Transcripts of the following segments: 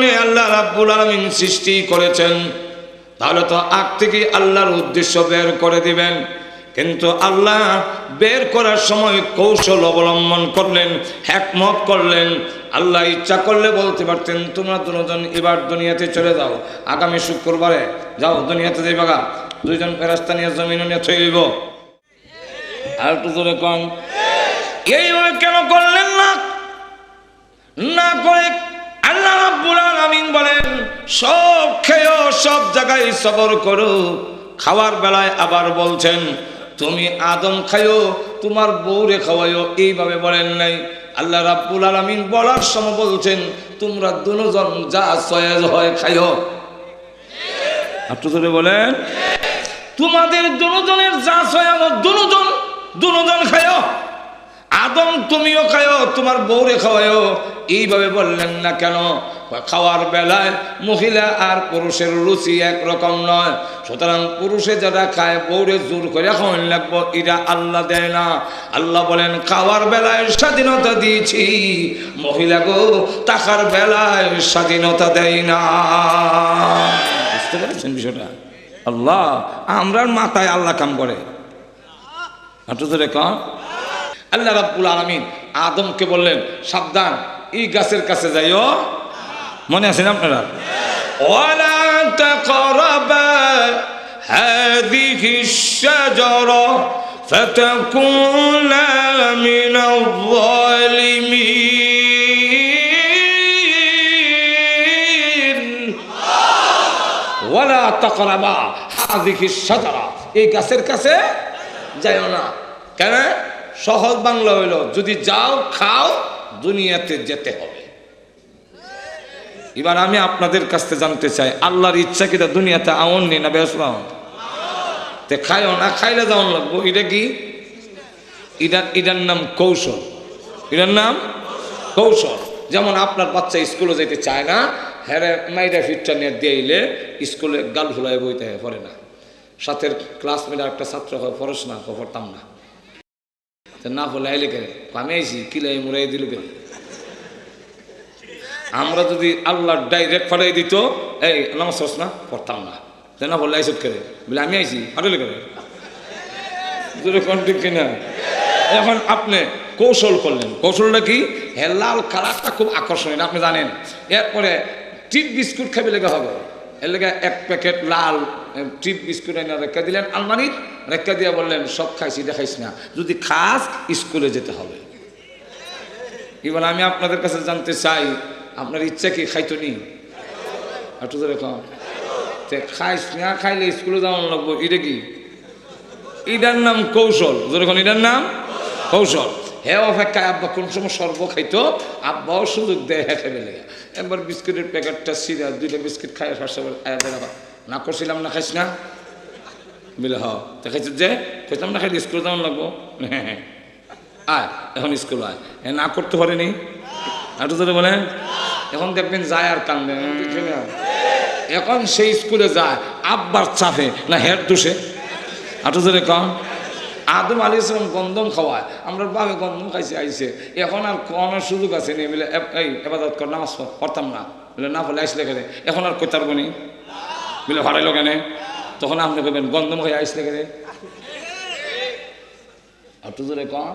কারণে আল্লাহ রাব্বুল আলামিন সৃষ্টি করেছেন, তাহলে তো আগ থেকে আল্লাহর উদ্দেশ্য বের করে দিবেন। কিন্তু আল্লাহ বের করার সময় কৌশল অবলম্বন করলেন, হিকমত করলেন। আল্লাহ ইচ্ছা করলে বলতে পারতেন তোমরা দুজন এবার দুনিয়াতে চলে যাও, আগামী শুক্রবারে যাও দুনিয়াতে যাইবা, দুইজন ফেরেশতা নিয়ে জমিনে নিয়ে থইব। আর একটু জোরে কন, এইভাবে কেন করলেন না? না করে আল্লাহ রাব্বুল আলামিন বলেন সব খেয়েও সব জায়গায় সবর করো। খাওয়ার বেলায় আবার বলছেন তুমি আদম খাইও, তোমার বউরে খাওয়াইও, এইভাবে বলেন নাই। আল্লাহ রাব্বুল আলামিন বলার সময় বলছেন তোমরা দুজন যা সয়েজ হয় খাইও। একটু ধরে বলেন তোমাদের দুজনের যা সয়েজ দুজন খাইও। আদম তুমিও খাইও, তোমার বউরে খাওয়াইও। এইভাবে বললেন না কেন? খাওয়ার বেলায় মহিলা আর পুরুষের রুচি একরকম নয়, সুতরাং পুরুষে যারা খায় বউরে জোর করে খাওয়ান লাগবো, এটা আল্লাহ দেয় না। আল্লাহ বলেন খাওয়ার বেলায় স্বাধীনতা দিয়েছি, মহিলা গো টাকার বেলায় স্বাধীনতা দেয় না। বুঝতে পেরেছেন বিষয়টা? আল্লাহ আমরার মাথায় আল্লাহ কাম করে। একটু ধরে কন, আল্লাহ রাব্বুল আলামিন আদমকে বললেন সাবধান এই গাছের কাছে যাইও। মনে আছেন আপনারা? ওয়ালা তাকরাবা হাযিহি আশ-শাজারা ফাতাকুনা মিনাল যালিমিন। ওয়ালা তাকরাবা হাযিহি আশ-শাজারা, এই গাছের কাছে যাইও না। কেন? সহজ বাংলা হইল যদি যাও খাও দুনিয়াতে যেতে হবে। এবার আমি আপনাদের কাছ থেকে জানতে চাই আল্লাহর ইচ্ছা কি দুনিয়াতে আউন নি না বেসলাম? তে খাইও না, খাইলে যাওয়ান লাগবো। এটা কি? এটার নাম কৌশল। এটার নাম কৌশল। যেমন আপনার বাচ্চা স্কুলে যেতে চায় না, হ্যাঁ মাইরা ফিটটা নিয়ে দিলে স্কুলে গাল ফুলায় বইতে পড়ে না, সাথে ক্লাসমেট একটা ছাত্র হয় পড়াশোনা পড়তাম না, না বলে আইলে কেন আমি আইসি কিলাই মুরাই দিল কেন? আমরা যদি আল্লাহ ডাইরেক্ট ফটাই দিত এই নামাজ পড়ছ না, পড়তাম না, না বললে আইসব কেন বলে আমি আইসি ফাটাইলে কেন? ঠিক কিনা? এখন আপনি কৌশল করলেন। কৌশলটা কি? হ্যাঁ লাল কালারটা খুব আকর্ষণীয়, আপনি জানেন। এরপরে টিপ বিস্কুট খাবি লেগে হবে, এর লেগে এক প্যাকেট লাল টিপ বিস্কুট এনে রেখা দিলেন আলমারির, রেখা দিয়ে বললেন সব খাইছি দেখাইস না, যদি খাস স্কুলে যেতে হবে। এবার আমি আপনাদের কাছে জানতে চাই আপনার ইচ্ছা কি খাইতো নি? একটু ধরে খাইস না, খাইলে স্কুলে যাওয়ান লাগবো, এটা কি? এটার নাম কৌশল। যখন এটার নাম কৌশল। হ্যাঁ অপেক্ষায় আব্বা কোন সময় সর্ব খাইতো, আব্বাও সুযোগ দেয় হ্যাঁ খাইবে লেগে। একবার বিস্কুটের প্যাকেটটা সিরা দুইটা বিস্কুট খাই না করছিলাম না খাইস না বলে হ দেখাইছ যে খাইতাম না, খাইলে স্কুলে যাওয়ান লাগবো। হ্যাঁ আয় এখন স্কুল আয়, হ্যাঁ না করতে পারেনি। একটু ধরে বলেন এখন দেখবেন যায় আর কান্দে। এখন সেই স্কুলে যায় আব্বার চাপে না হেড দোষে। একটু ধরে কম আদম আলাইহিস সালাম গন্ধম খাওয়ায়, আমরা বাবে গন্ধম খাইছে আইছে, এখন আর কোনের সুযোগ আছে নি বলে এই ইবাদত কর নামাজ পড়তাম না বলে না বলে আইসলে কেন, এখন আর কইতার বনি বলে হারাইলো কেন? তখন আপনি কইবেন গন্ধম খাই আইসলে কেন? একটু জোরে কম।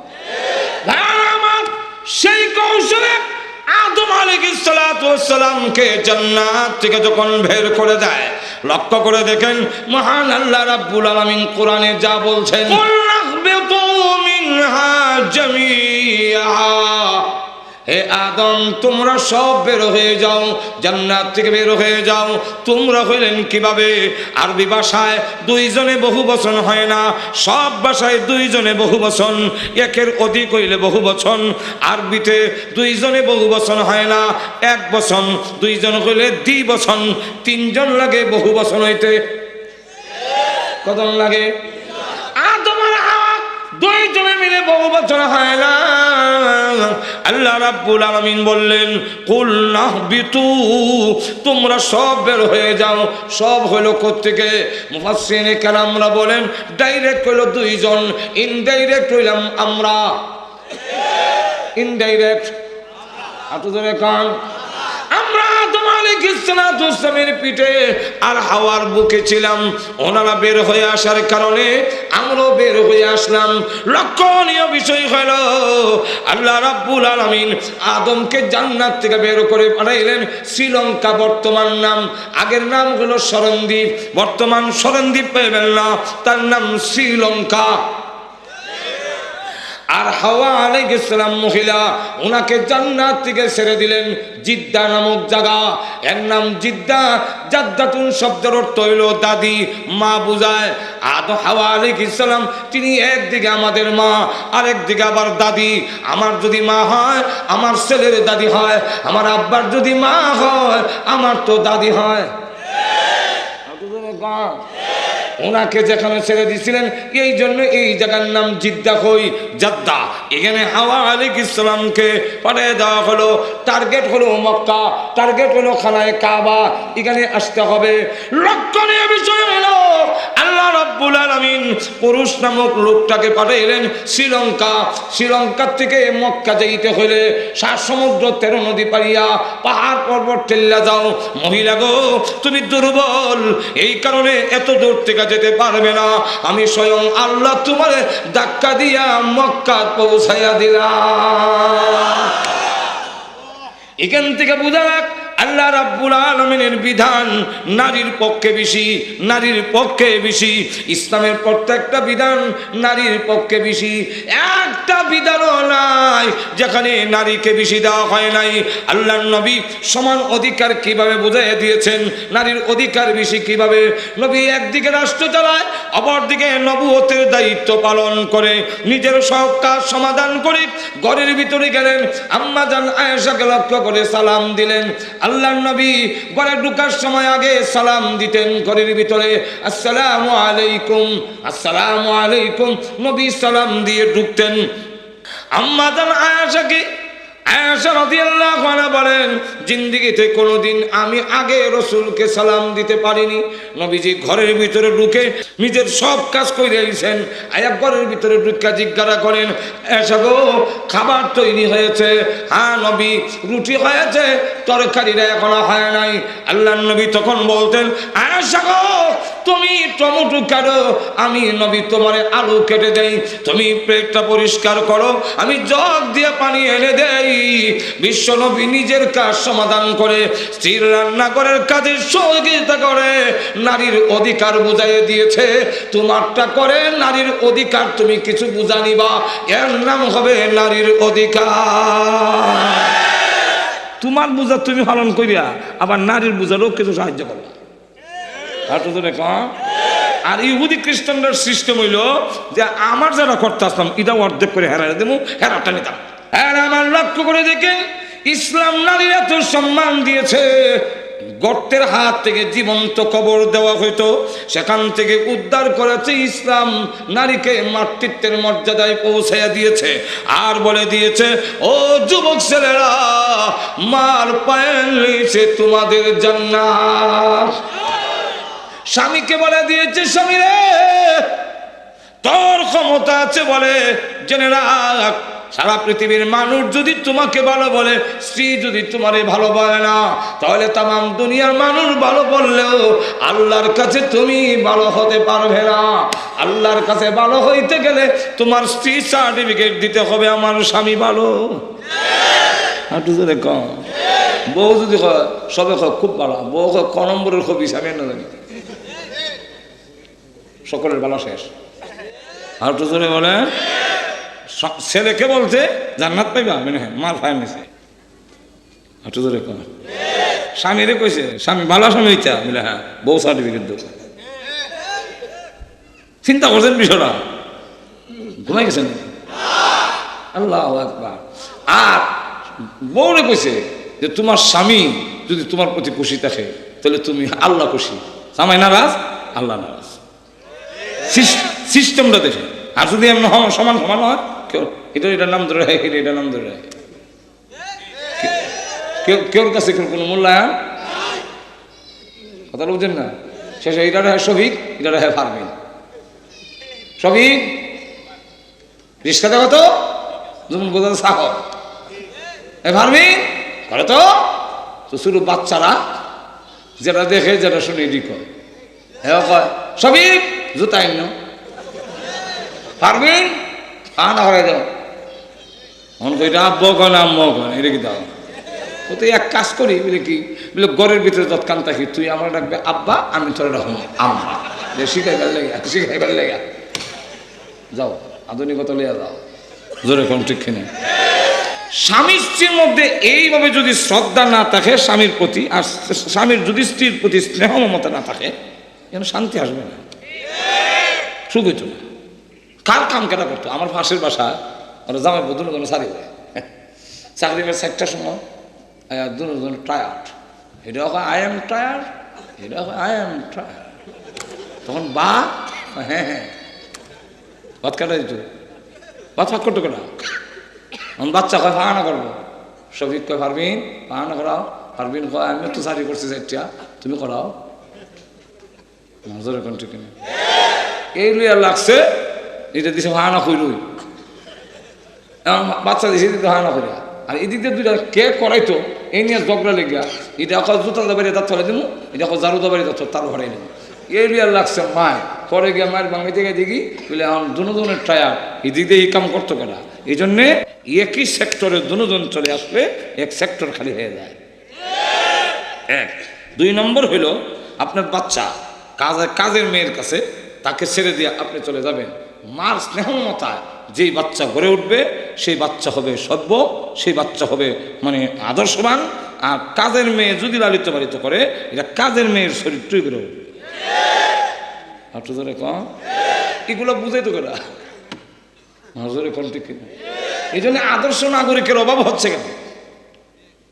সেই কৌশলে আদম আলাইহিস সালামকে জান্নাত থেকে যখন বের করে দেয়, লক্ষ্য করে দেখেন মহান আল্লাহ রাব্বুল আলামিন কোরআনে যা বলছেন কুল্লাহবিতু মিনহা জামিআ, হে আদম তোমরা সব বের হয়ে যাও, জান্নাত থেকে বের হয়ে যাও। তোমরা হইলেন কিভাবে? আরবি ভাষায় দুইজনে বহু বচন হয় না, সব ভাষায় দুইজনে বহু বচন, একের অধিক হইলে বহু বচন। আরবিতে দুইজনে বহু বচন হয় না, এক বচন, দুইজন হইলে দ্বিবচন, তিনজন লাগে বহু বচন হইতে। কতজন লাগে? আদম আর হাওয়া দুইজনে মিলে বহু বচন হয় না। আল্লাহ রাব্বুল আলামিন বললেন কুল নাহবিতু, তোমরা সব বের হয়ে যাও। সব হলো কোত্থেকে? মুফাসসিরিনে কেরামরা বলেন ডাইরেক্ট হইলো দুইজন, ইনডাইরেক্ট হইলাম আমরা। ইনডাইরেক্ট আতো ধরে কান আমরা আদম আলাইহিস সালামের পিঠে আর হাওয়ার বুকে ছিলাম। ওনারা বের হয়ে আসার কারণে আমরাও বের হয়ে আসলাম। লক্ষণীয় বিষয় হলো আল্লাহ রাব্বুল আলামিন আদমকে জান্নাত থেকে বের করে পাঠাইলেন শ্রীলঙ্কা, বর্তমান নাম, আগের নাম হলো শরণদ্বীপ, বর্তমান শরণদ্বীপ পাইবেন না, তার নাম শ্রীলঙ্কা। আর হাওয়া আলাইহিস সালাম মহিলা, ওনাকে জান্নাত থেকে ছেড়ে দিলেন জিদ্দা নামক জায়গা, এর নাম জিদ্দা। জাদ্দাতুন শব্দের অর্থ হইল দাদি, মা বুঝায়। হাওয়া আলাইহিস সালাম তিনি একদিকে আমাদের মা, আরেকদিকে আবার দাদি। আমার যদি মা হয় আমার ছেলের দাদি হয়, আমার আব্বার যদি মা হয় আমার তো দাদি হয়। ওনাকে যেখানে ছেড়ে দিয়েছিলেন এই জন্য এই জায়গার নাম জিদ্দা হই জাদ্দা। এখানে হাওয়া আলাইহিস সালামকে পাঠিয়ে দেওয়া হলো। টার্গেট হলো মক্কা, টার্গেট হলো খানায়ে কাবা, এখানে আসতে হবে। লক্ষণীয় বিষয় হলো আল্লাহ রাব্বুল আলামিন পুরুষ নামক লোকটাকে পাঠাইলেন শ্রীলঙ্কা। শ্রীলঙ্কার থেকে মক্কা যাইতে হলে 7 সমুদ্র 13 নদী পারিয়া পাহাড় পর্বত ঠেল্লা যাও। মহিলা গো, তুমি দুর্বল, এই কারণে এত দূর থেকে যেতে পারবে না। আমি স্বয়ং আল্লাহ তোমার ধাক্কা দিয়া মক্কা পৌঁছাইয়া দিলাম। এখান থেকে বোঝা যাক আল্লাহ রাব্বুল আলামিনের বিধান নারীর পক্ষে বেশি, নারীর পক্ষে বেশি। ইসলামের প্রত্যেকটা বিধান নারীর পক্ষে বেশি। একটা বিধানও নাই যেখানে নারীকে বেশি দেওয়া হয় নাই। আল্লাহর নবী সমান অধিকার কিভাবে বুঝিয়ে দিয়েছেন, নারীর অধিকার বেশি কিভাবে। নবী একদিকে রাষ্ট্র চালায়, অপরদিকে নবুয়তের দায়িত্ব পালন করে, নিজের সব কাজ সমাধান করে ঘরের ভিতরে গেলেন। আম্মা জান আয়েশাকে লক্ষ্য করে সালাম দিলেন। আল্লাহর নবী ঘরে ঢোকার সময় আগে সালাম দিতেন ঘরের ভিতরে, আসসালামু আলাইকুম, আসসালামু আলাইকুম, নবী সালাম দিয়ে ঢুকতেন। আম্মা জান আয়েশাকে, আয়েশা রাদিয়াল্লাহু আনহা বলেন, জিন্দেগিতে কোনোদিন আমি আগে রাসূলকে সালাম দিতে পারিনি। নবীজি ঘরের ভিতরে ঢুকে নিজের সব কাজ করে দিয়েছেন। আয়া ঘরের ভিতরে ঢুকে জিজ্ঞাসা করেন, আয়েশা গো, খাবার তৈরি হয়েছে? হ্যাঁ নবী, রুটি হয়েছে, তরকারিটা এখনো হয় নাই। আল্লাহর নবী তখন বলতেন, আয়েশা গো, তুমি টমেটো কাটো, আমি নবী তোমারে আলু কেটে দেই। তুমি পেটটা পরিষ্কার করো, আমি জগ দিয়ে পানি এনে দেই। বিশ্ব নবী নিজের কাজ সমাধান করে, স্ত্রীর রান্নাঘরের কাজে সহযোগিতা করে, নারীর অধিকার বুঝাই দিয়েছে। তোমারটা করে নারীর অধিকার, তুমি কিছু বুঝা নিবা, এর নাম হবে নারীর অধিকার। তোমার বুঝা তুমি পালন করিয়া আবার নারীর বুঝারও কিছু সাহায্য করবা। আর ইহুদি খ্রিস্টানদের সিস্টেম হইল যে আমার যারা করতে আসলাম এটা অর্ধেক করে হেরা দেবো, হেরাটা নিতাম। আর আমার লক্ষ্য করে দেখেন, ইসলাম নারীর এত সম্মান দিয়েছে। গর্তের হাত থেকে জীবন্ত কবর দেওয়া হইতো, সেখান থেকে উদ্ধার করেছে ইসলাম। নারীকে মাতৃত্বের মর্যাদায় পৌঁছাইয়া দিয়েছে। আর বলে দিয়েছে, ও যুবক ছেলেরা, মার পায়ের নিচে তোমাদের জান্নাত। স্বামীকে বলে দিয়েছে, স্বামী রে, তোর ক্ষমতা আছে বলে জেনে রাখ, সারা পৃথিবীর মানুষ যদি তোমাকে ভালো বলে, স্ত্রী যদি তোমারে ভালো বলে না, তাহলে তামাম দুনিয়ার মানুষ ভালো বললেও আল্লাহর কাছে তুমি ভালো হতে পারবে না। আল্লাহর কাছে ভালো হইতে গেলে তোমার স্ত্রী সার্টিফিকেট দিতে হবে আমার স্বামী ভালো। বউ যদি সবে খুব ভালো, বউ ক নম্বরের খুব হিসাবে না জানি, সকলের ভালো শেষ। আর তো জোরে বলে, ছেলেকে বলছে জান্নাত পাইবা, মানে হ্যাঁ মার ফায়ার নিছে। আর তো জোরে কয়, স্বামীরে কইছে, স্বামী ভালো স্বামী হইতা বলে হ্যাঁ বউ সার্টিফিকেট দেব। চিন্তা করছেন বিষয়টা? ঘুমাই গেছেন? আল্লাহু আকবার। আর বউরে কইছে যে তোমার স্বামী যদি তোমার প্রতি খুশি থাকে তাহলে তুমি আল্লাহ খুশি, জামাই নারাজ আল্লাহ নারাজ। সিস্টেমটা দেখে। আর যদি এমন সমান সমান হয়, এটার নাম ধরে রাখে, এটার নাম ধরে রাখে, কেউর কাছে কোনো মূল্যায়ন কথা বুঝছেন না। শেষে এটা রাখে শফিক, এটা রাখে ফারমিন। শফিক রিস্কা দেখো তো, যেমন বোঝা সাহ, ফারমিন করে তো শুরু বাচ্চারা যেটা দেখে যেটা শুনে এটি কয় হ্যাঁ কয় সবই জুতা আইন পারবেন না হয়ে যাও মন কইটা আব্বু কয় না আম্মু কয় এটা কি দাও ও তো এক কাজ করি বলে কি বলে ঘরের ভিতরে যৎকান থাকি তুই আমার ডাকবে আব্বা আমি তোর রাখুন আম্মা শিখাইবার লেগে যাও আধুনিকতা লিয়া যাও জোরে কোন ঠিক কিনে স্বামী স্ত্রীর মধ্যে এইভাবে যদি শ্রদ্ধা না থাকে স্বামীর প্রতি আর স্বামীর যদি স্ত্রীর প্রতি স্নেহ মমতা না থাকে যেন শান্তি আসবে না সুখ হইতো না কার কাম কেটা করতো আমার পাশের বাসা ওরা জামাই দুজন সারি যায় চাকরি করে 4টার সময় দুজন টায়ার্ড এটা আই এম টায়ার্ড এটা আই এম টায়ার্ড তখন বা হ্যাঁ হ্যাঁ ভাত কাটা দিত ভাত ফাঁক করতো কেনা আমার বাচ্চা কয় ফাঁকা করবো শফিক কয় পারবিন ফাঁকা করাও পারবিন কয় আমি তো চাকরি করছি 4টা তুমি করাও নজরে কোন ঠিক কিনা এই লইয়া লাগছে এটা দিছে ফাঁকা কইরই বাচ্চা দিছে দিতে ফাঁকা করে আর এদিক দিয়ে দুইটা কে করাইতো এই নিয়ে ঝগড়া লেগা এটা এখন জুতা দাবারি দাঁত ফেলে দিব এটা এখন ঝাড়ু দাবারি দাঁত তার ভরাই দেবো এই লিয়ার লাগছে মায় পরে গিয়ে মায়ের বাঙালি থেকে দেখি বলে আমার দুজনের টায়ার এদিক দিয়ে এই কাম করতো কেনা এই জন্যে একই সেক্টরে দুজন চলে আসলে এক সেক্টর খালি হয়ে যায় 1 2 নম্বর হইল আপনার বাচ্চা কাজের মেয়ের কাছে তাকে ছেড়ে দিয়ে আপনি চলে যাবেন মার স্নেহমতায় যেই বাচ্চা গড়ে উঠবে সেই বাচ্চা হবে সভ্য সেই বাচ্চা হবে মানে আদর্শবান আর কাজের মেয়ে যদি লালিত পালিত করে এটা কাজের মেয়ের চরিত্রই গড়ে উঠবে এগুলো বুঝাই তো কেনা নজরে কোন ঠিক কিনা এই জন্য আদর্শ নাগরিকের অভাব হচ্ছে কেন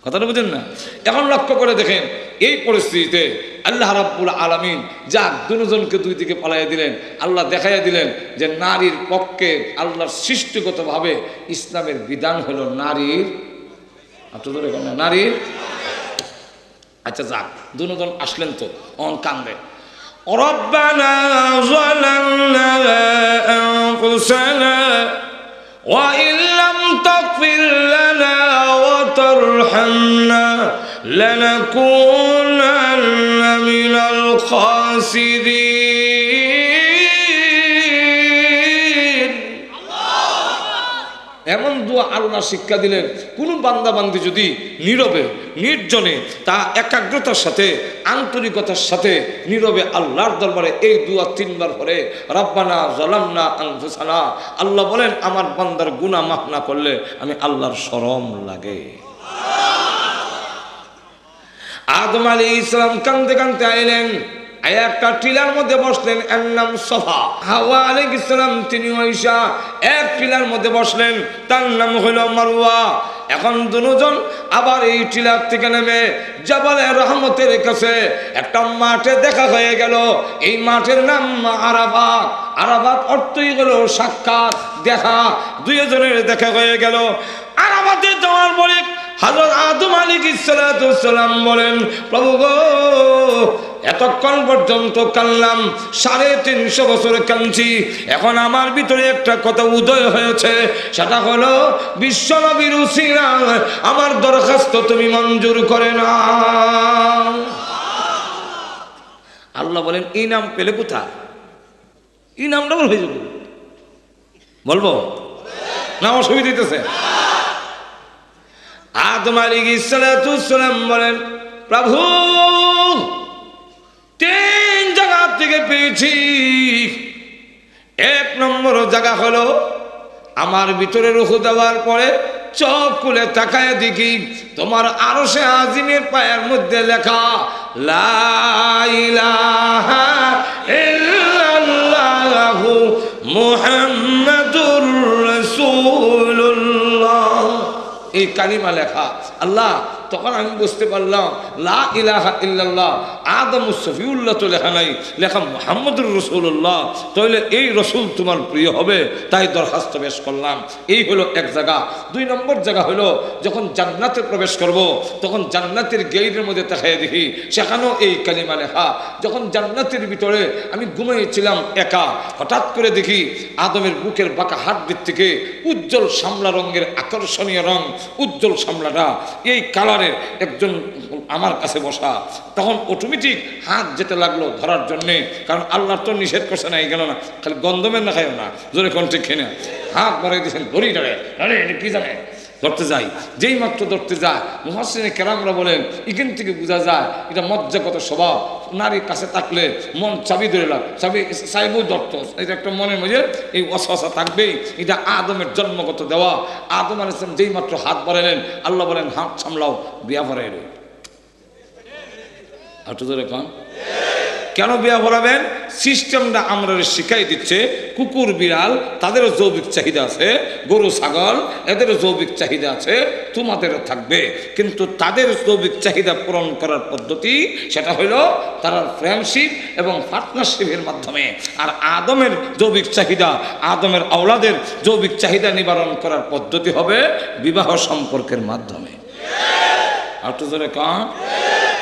কথাটা বুঝেন না এখন লক্ষ্য করে দেখেন এই পরিস্থিতিতে আল্লাহ রাব্বুল আলামিন যাক দুজনকে দুই দিকে পালাইয়া দিলেন আল্লাহ দেখাইয়া দিলেন যে নারীর পক্ষে আল্লাহর সৃষ্টিগতভাবে ইসলামের বিধান হলো নারীর নারীর আচ্ছা যাক দুজন আসলেন তো অন কান্দে রব্বানা যালামনা আনফুসানা ওয়া ইন লাম তাগফির লানা ওয়া তারহামনা লানাকুনান্না মিনাল খাসিরিন এমন দোয়া আল্লাহ শিক্ষা দিলেন কোন বান্দা বান্দি যদি নীরবে নির্জনে তা একাগ্রতার সাথে আন্তরিকতার সাথে নীরবে আল্লাহর দরবারে এই দোয়া 3বার পরে রব্বানা যালামনা আনফুসানা আল্লাহ বলেন আমার বান্দার গুনাহ মাফ না করলে আমি আল্লাহর শরম লাগে আদম আলাইহিস সালাম কাঁদতে কাঁদতে আইলেন একটা টিলার মধ্যে বসলেন এর নাম সফা হাওয়া আলাইহিস সালাম তিনি আয়েশা এক টিলার মধ্যে বসলেন তার নাম হলো মারওয়া এখন দুজন আবার এই টিলার থেকে নেমে জাবালে রহমতের কাছে একটা মাঠে দেখা হয়ে গেল এই মাঠের নাম আরাফাত আরাফাত অর্থই হলো সাক্ষাৎ দেখা দুইজনের দেখা হয়ে গেল আরাফাতে যাওয়ার পরে হযরত আদম আলাইহিস সালাম বলেন প্রভু গো এতক্ষণ পর্যন্ত কানলাম 350 বছর কাঁদছি এখন আমার ভিতরে একটা কথা উদয় হয়েছে সেটা হলো বিশ্বনবীর উসিলায় আমার দরখাস্ত তুমি মঞ্জুর করে নাও আল্লাহ বলেন এই নাম পেলে কোথায় এই নামটা হয়ে যাবে বলবো না অসুবিধা দিতেছে আদম আলাইহিস সালাম বলেন প্রভু 3 জায়গা থেকে পেয়েছি 1 নম্বর জায়গা হলো আমার ভিতরে রূহ দেওয়ার পরে চোখ খুলে তাকায় দেখি তোমার আরশে আজিমের পায়ের মধ্যে লেখা লা ইলাহা ইল্লাল্লাহু মুহাম্মাদুর রাসূলুল্লাহ এই কালিমা লেখা আল্লাহ তখন আমি বুঝতে পারলাম লা ইলাহা ইল্লাল্লাহ আদম সফিউল্লাহ তো লেখা নাই লেখা মুহাম্মদুর রাসূলুল্লাহ তাহলে এই রসুল তোমার প্রিয় হবে তাই দরখাস্ত পেশ করলাম এই হলো এক জায়গা 2 নম্বর জায়গা হলো যখন জান্নাতে প্রবেশ করব তখন জান্নাতের গেটের মধ্যে তাকিয়ে দেখি সেখানেও এই কালিমা লেখা যখন জান্নাতের ভিতরে আমি ঘুমিয়েছিলাম একা হঠাৎ করে দেখি আদমের বুকের বাঁকা হাড় থেকে উজ্জ্বল শামলা রঙের আকর্ষণীয় রং উজ্জ্বল শামলাটা এই কালা দরবারে একজন আমার কাছে বসা, তখন অটোমেটিক হাত যেতে লাগলো ধরার জন্যে, কারণ আল্লাহ তো নিষেধ করছে না, এই গেল না, খালি গন্ধমের না খাইও না, জোরে কণ্ঠে খেয়ে হাত বাড়াই দিয়েছেন, ধরি ধরে, আরে এটা কি জানে, ধরতে যাই, যেই মাত্র ধরতে যায় মুহাসসিনে কেরামরা বলেন এখান থেকে বোঝা যায় এটা মজ্জাগত স্বভাব। নারীর কাছে থাকলে মন চাবি ধরে লাগ, চাবি চাইবও ধরত, এটা একটা মনের মধ্যে এই ওয়াসওয়াসা থাকবেই। এটা আদমের জন্মগত দেওয়া। আদম আলাইহিস সালাম যেই মাত্র হাত বাড়ালেন, আল্লাহ বলেন হাত সামলাও, বিয়া ভরাই রে। একটু ধরে কন, কেন বিয়া ভরাবেন? সিস্টেমটা আমরা শিখাই দিচ্ছে। কুকুর বিড়াল তাদেরও যৌবিক চাহিদা আছে, গরু ছাগল এদেরও যৌবিক চাহিদা আছে, তোমাদেরও থাকবে, কিন্তু তাদের যৌবিক চাহিদা পূরণ করার পদ্ধতি সেটা হইল তারা ফ্রেন্ডশিপ এবং পার্টনারশিপের মাধ্যমে। আর আদমের যৌবিক চাহিদা, আদমের আওলাদের যৌবিক চাহিদা নিবারণ করার পদ্ধতি হবে বিবাহ সম্পর্কের মাধ্যমে। একটু ধরে কন,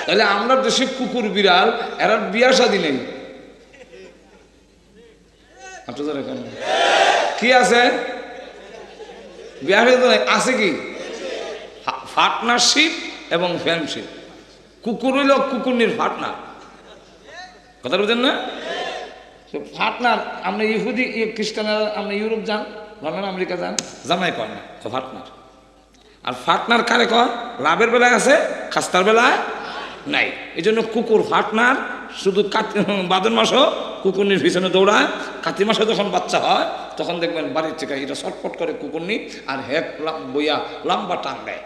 তাহলে আমরা দেশে কুকুর বিড়াল এরা বিয়া শাদী নেই, কি আছে? বিয়া আছে কি? পার্টনারশিপ এবং ফ্রেন্ডশিপ। কুকুর হইল কুকুরনির পার্টনার, কথা বুঝেন না? পার্টনার আপনি ইহুদি খ্রিস্টানরা, আপনি ইউরোপ যান, লন্ডন আমেরিকা যান, জানাই কয় না পার্টনার। আর পার্টনার কারে কয়? লাভের বেলায় আছে, খাস্তার বেলায় নাই। এই জন্য কুকুর পার্টনার শুধু বাদন মাসও কুকুরনির পিছনে দৌড়ায়, কাতি মাসে যখন বাচ্চা হয় তখন দেখবেন বাড়ির থেকে এটা ছটফট করে কুকুরনি আর হেক বইয়া লম্বা টান দেয়।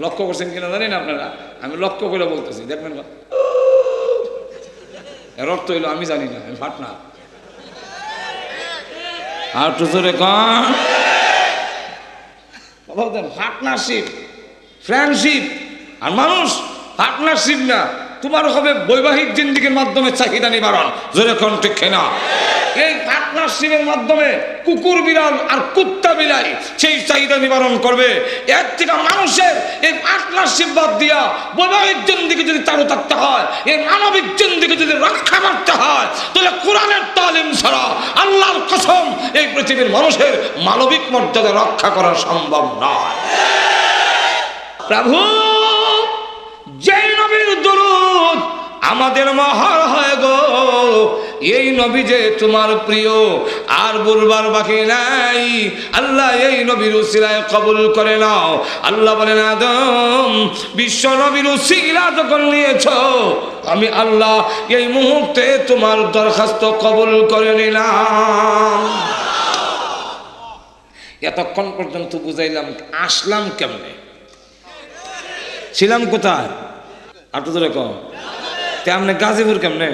লক্ষ্য করছেন কিনা জানি না আপনারা, আমি লক্ষ্য করে বলতেছি, দেখবেন এর অর্থ হইলো আমি জানি না, আমি পার্টনার। আর তো জোরে কন, পার্টনারশিপ ফ্রেন্ডশিপ। আর মানুষ পার্টনারশিপ না, তোমার হবে বৈবাহিক জিন্দিগির মাধ্যমে চাহিদা নিবারণ, জোরে কণ্ঠে খেনা। এই পার্টনারশিপের মাধ্যমে কুকুর বিড়াল আর কুত্তা বিলাই সেই চাহিদা নিবারণ করবে। এর থেকে মানুষের এই পার্টনারশিপ বাদ দিয়া বৈবাহিক জিন্দিগি যদি চালু থাকতে হয়, এই মানবিক জিন্দিগি যদি রক্ষা করতে হয়, তাহলে কোরআনের তালিম ছাড়া আল্লাহর কসম এই পৃথিবীর মানুষের মানবিক মর্যাদা রক্ষা করা সম্ভব নয়। প্রভু যেই নবীর দরুদ আমাদের মহর হয় গো, এই নবী যে তোমার প্রিয় আর বলবার বাকি নাই। আল্লাহ এই নবীর উসিলায় কবুল করে নাও। আল্লাহ বলেন আদম বিশ্ব নবীর উসিলা যখন নিয়েছ, আমি আল্লাহ এই মুহূর্তে তোমার দরখাস্ত কবুল করে নিলাম। এতক্ষণ পর্যন্ত বুঝাইলাম আসলাম কেমনে, ছিলাম কোথায়? আটু ধরে কম আপনি গাজীপুর কেমনে?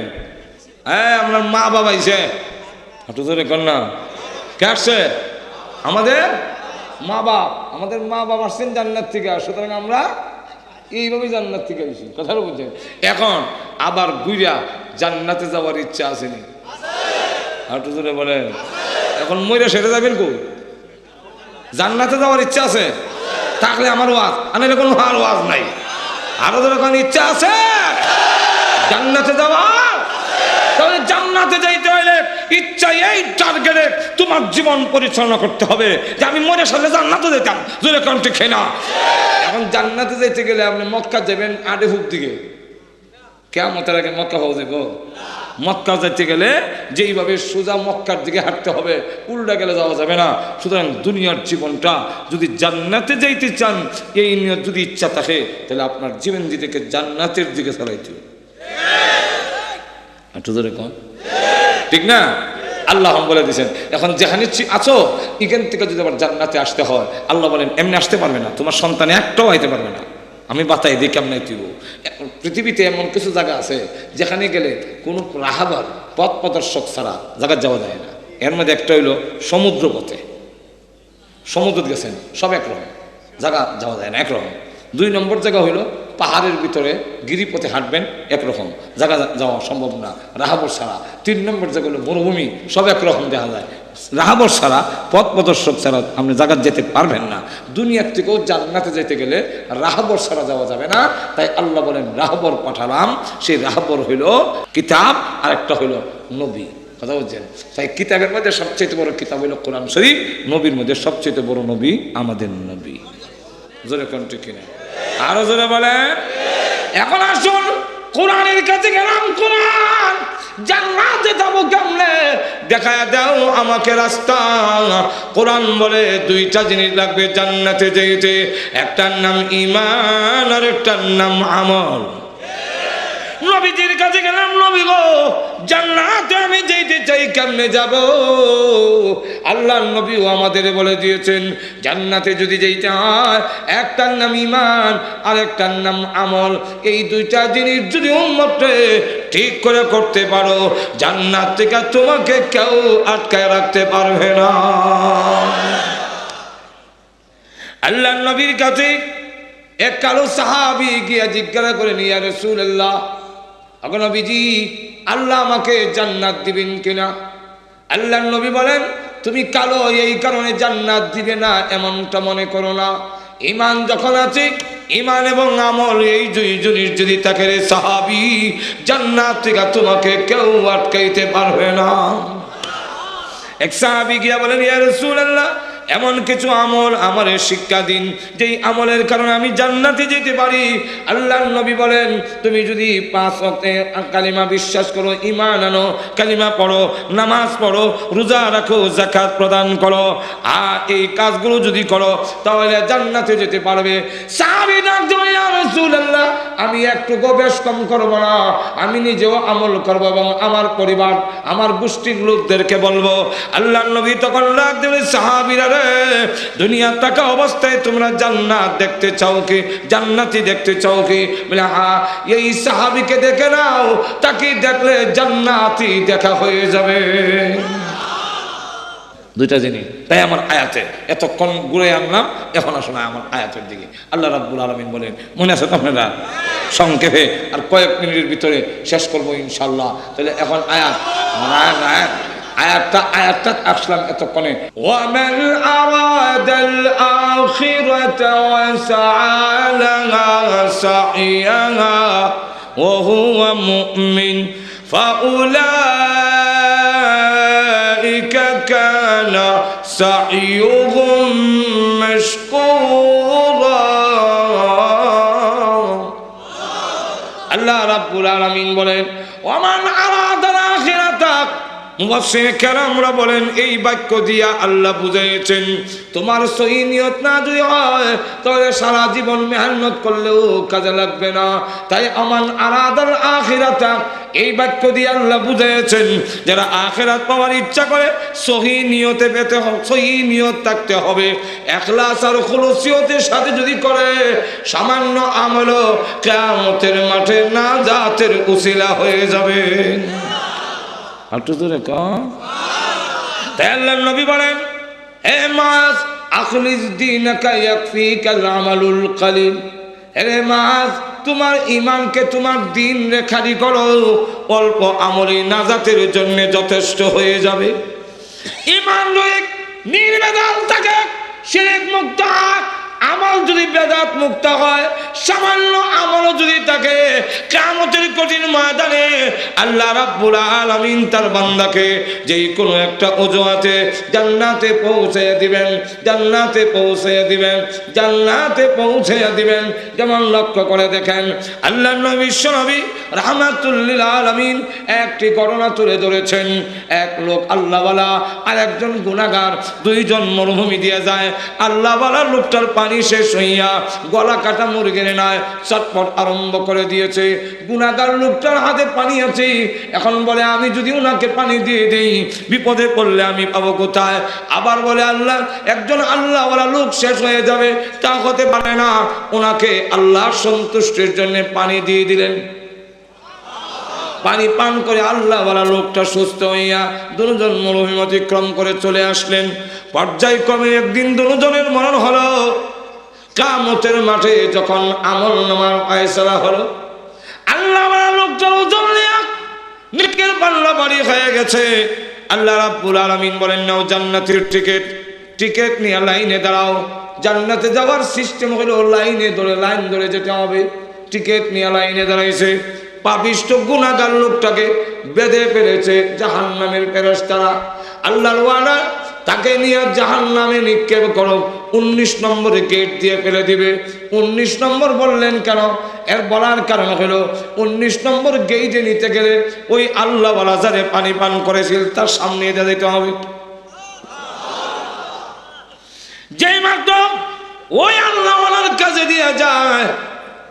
হ্যাঁ আপনার মা বাবা আইছে, আটু ধরে কন না, কে আসছে? আমাদের মা বাপ। আমাদের মা বাবা আসছেন জান্নাত থেকে, সুতরাং আমরা এইভাবেই জান্নাত থেকে আইছি, কথা বলছেন। এখন আবার ঘুরিয়া জান্নাতে যাওয়ার ইচ্ছা আসেনি, আটু ধরে বলেন। এখন মইরা সেরে যাবেন কো? জান্নাতে যাওয়ার ইচ্ছা আছে থাকলে আমার ওয়াজ, আনাইলে কোনো আর ওয়াজ নাই। আরো যখন ইচ্ছা আছে জান্নাতে যাওয়ার, তাহলে জান্নাতে যাইতে হইলে ইচ্ছা এই টার্গেটে তোমার জীবন পরিচালনা করতে হবে যে আমি মরে সাথে জান্নাতে যেতাম, জোরে কণ্ঠে খেয়ে না। এখন জান্নাতে যাইতে গেলে আপনি মক্কা যাবেন আডে হুক দিকে, কিয়ামতের আগে মক্কা হওয়া যাবো? মক্কা যেতে গেলে যেইভাবে সোজা মক্কার দিকে হাঁটতে হবে, উল্টা গেলে যাওয়া যাবে না। সুতরাং দুনিয়ার জীবনটা যদি জান্নাতে যাইতে চান, এই নিয়ে যদি ইচ্ছা থাকে, তাহলে আপনার জীবন দিকে জান্নাতের দিকে চালাইতে, ঠিক না? আল্লাহ বলে দিয়েছেন এখন যেখানে আছো এখান থেকে যদি আবার জান্নাতে আসতে হয়, আল্লাহ বলেন এমনি আসতে পারবে না, তোমার সন্তান একটাও আইতে পারবে না, আমি বাতাই দিই কেমন দিব। পৃথিবীতে এমন কিছু জায়গা আছে যেখানে গেলে কোনো রাহাবার পথ প্রদর্শক ছাড়া জায়গা যাওয়া যায় না। এর মধ্যে একটা হইল সমুদ্র পথে, সমুদ্র গেছেন সব একরকম, জায়গা যাওয়া যায় না একরকম। 2 নম্বর জায়গা হইল পাহাড়ের ভিতরে গিরিপথে হাঁটবেন, একরকম জায়গা যাওয়া সম্ভব না রাহাবর ছাড়া। 3 নম্বর জায়গা হলো মরুভূমি, সব একরকম দেখা যায়, রাহাবর ছাড়া পথ প্রদর্শক ছাড়া আপনি জায়গা যেতে পারবেন না। দুনিয়ার থেকেও জান্নাতে যেতে গেলে রাহাবর ছাড়া যাওয়া যাবে না। তাই আল্লাহ বলেন রাহাবর পাঠালাম, সেই রাহাবর হইল কিতাব আর একটা হইল নবী, কথা বলছেন। তাই কিতাবের মধ্যে সবচেয়ে বড় কিতাব হইল কোরআন শরীফ, নবীর মধ্যে সবচেয়ে বড় নবী আমাদের নবী, জোরে কণ্ঠে কিনে। আরো জোরে বলেন। এখন আসুন কোরআনের কাছে গেলাম। কোরআন জান্নাতে যাবো কেমনে দেখায় দাও আমাকে রাস্তা। কোরআন বলে দুইটা জিনিস লাগবে জান্নাতে যেতে, একটার নাম ঈমান আর একটার নাম আমল। নবীজির কাছে গেলাম, নবী গো জান্নাতে আমি যেতে চাই কেমনে যাব? আল্লাহর নবীও আমাদের বলে দিয়েছেন জান্নাতে যদি যেতে হয় একটার নাম ঈমান আর একটার নাম আমল। এই দুইটা জিনিস যদি উম্মতে ঠিক করে করতে পারো জান্নাত থেকে তোমাকে কেউ আটকায় রাখতে পারবে না। আল্লাহর নবীর কাছে এক কালো সাহাবী গিয়া জিজ্ঞাসা করেন, ইয়া রাসূলুল্লাহ, আগো নবীজি আল্লাহ আমাকে জান্নাত দিবেন কিনা? আল্লাহর নবী বলেন, তুমি কালো এই কারণে জান্নাত দিবে না এমনটা মনে করো না। ঈমান যখন আছে, ঈমান এবং আমল এই দুই জিনিস যদি থাকে রে সাহাবী, জান্নাত থেকে তোমাকে কেউ আটকাইতে পারবে না। এক সাহাবী গিয়া বলেন, ইয়া রাসূলুল্লাহ, এমন কিছু আমল আমারে শিক্ষা দিন যেই আমলের কারণে আমি জান্নাতে যেতে পারি। আল্লাহর নবী বলেন, তুমি যদি 5 ওয়াক্তের কালিমা বিশ্বাস করো, ঈমান আনো, কালিমা পড়ো, নামাজ পড়ো, রোজা রাখো, যাকাত প্রদান করো, আর এই কাজগুলো যদি করো তাহলে জান্নাতে যেতে পারবে। সাহাবী ডাক দিলেন, ইয়া রাসূলুল্লাহ, আমি একটুকু বেশ কম করব না, আমি নিজেও আমল করব এবং আমার পরিবার আমার গোষ্ঠীর লোকদেরকে বলবো। আল্লাহর নবী তখন ডাক দিলেন, সাহাবীরা দুনিয়া থাকা অবস্থায় তোমরা জান্নাত দেখতে চাও কি? জান্নাতি দেখতে চাও কি? বলে হ্যাঁ। এই সাহাবীকে দেখে নাও, তাকে দেখলে জান্নাতি দেখা হয়ে যাবে। দুইটা জিনিস। তাই আমার আয়াতে এতক্ষণ ঘুরে আনলাম, এখন আসলে আমার আয়াতের দিকে। আল্লাহ রাব্বুল আলামিন বলেন, মনে আছে তো আপনারা? সংক্ষেপে আর কয়েক মিনিটের ভিতরে শেষ করবো ইনশাল্লাহ। তাহলে এখন আয়াত আয়াতটা আসলাম এতক্ষণে। ওয়ামান আরাদাল আখিরাতা ওয়া সাআ লাহা সাইয়াহা ওয়া হুয়া মুমিন ফাউলাইকা কানা সাইয়ুহুম মাশকুরা। আল্লাহ রাব্বুল আলামিন বলেন, ওয়ামান আরাদাল আখিরাতা, মুফাসসির কেরামরা বলেন এই বাক্য দিয়া আল্লাহ বুঝাইছেন তোমার সহি নিয়ত না যদি হয় তাহলে সারা জীবন মেহনত করলেও কাজে লাগবে না। তাই আমান আরাদাল আখিরাতা এই বাক্য দিয়ে আল্লাহ বুঝাইছেন যারা আখিরাত পাওয়ার ইচ্ছা করে সহি নিয়তে পেতে হবে, সহি নিয়ত থাকতে হবে। ইখলাস আর খুলুসিয়তের সাথে যদি করে সামান্য আমলও কিয়ামতের মাঠে নাজাতের উসিলা হয়ে যাবে। তাই আল্লাহর নবী বলেন, হে মাস আখলিস দীনাকা ইয়াকফিকাল আমালুল কালিল। হে মাস, তোমার ঈমানকে তোমার দ্বীন রেখারি করো, অল্প আমলে নাজাতের জন্য যথেষ্ট হয়ে যাবে। ঈমান যদি নির্বেদাল থাকে, শিরক মুক্ত হয়, আমল যদি বেদাত মুক্ত হয়, সামান্য আমলও যদি থাকে, কিয়ামতের কঠিন ময়দানে আল্লাহ রাব্বুল আলামিন তার বান্দাকে যেই কোনো একটা অজুহাতে জান্নাতে পৌঁছে দিবেন, জান্নাতে পৌঁছে দিবেন, জান্নাতে পৌঁছে দিবেন। যেমন লক্ষ্য করে দেখেন আল্লাহর নবী বিশ্বনবী রাহমাতুল লিল আলামিন একটি ঘটনা তুলে ধরেছেন। এক লোক আল্লাহওয়ালা আর একজন গুনাহগার, দুইজন মরুভূমি দিয়ে যায়। আল্লাহওয়ালা লোকটার পানি শেষ হইয়া গলা কাটা মুরগির নয় চটপট আরম্ভ করে দিয়েছে। গুনাহগার লোকটার হাতে পানি আছে, এখন বলে আমি যদি উনাকে পানি দিয়ে দেই বিপদে পড়লে আমি পাবো কোথায়? আবার বলে আল্লাহ, একজন আল্লাহওয়ালা লোক শেষ হয়ে যাবে, তা হতে পারে না। ওনাকে আল্লাহর সন্তুষ্টির জন্য পানি দিয়ে দিলেন। পানি পান করে আল্লাহওয়ালা লোকটা সুস্থ হইয়া দুজন মরুভূমি অতিক্রম করে চলে আসলেন। পর্যায়ক্রমে একদিন দুজনের মরণ হলো। কিয়ামতের মাঠে যখন আমল নামার ফয়সালা হলো, আল্লাহওয়ালা লোকটার ওজন নিয়ে নেকের পাল্লা ভারী হয়ে গেছে। আল্লাহ রাব্বুল আলামিন বলেন, নাও জান্নাতের টিকিট, টিকিট নিয়ে লাইনে দাঁড়াও। জান্নাতে যাওয়ার সিস্টেম হলো লাইন ধরে যেতে হবে। টিকিট নিয়ে লাইনে দাঁড়াইছে। পাপিষ্ঠ গুনাহগার লোকটাকে বেঁধে ফেলেছে জাহান্নামের ফেরেশতারা। আল্লাহর ওয়াদা তাকে নিয়ে জাহান্নামে নিক্ষেপ করো, 19 নম্বরে গেট দিয়ে ফেলে দিবে। 19 নম্বর বললেন কেন? এর বলার কারণ হলো 19 নম্বর গেটে নিতে গেলে ওই আল্লাহ ওয়ালা যারে পানি পান করেছিল তার সামনে দিয়ে যেতে হবে। যেই মাধ্যম ওই আল্লাহ ওয়ালার কাছে দিয়ে যায়,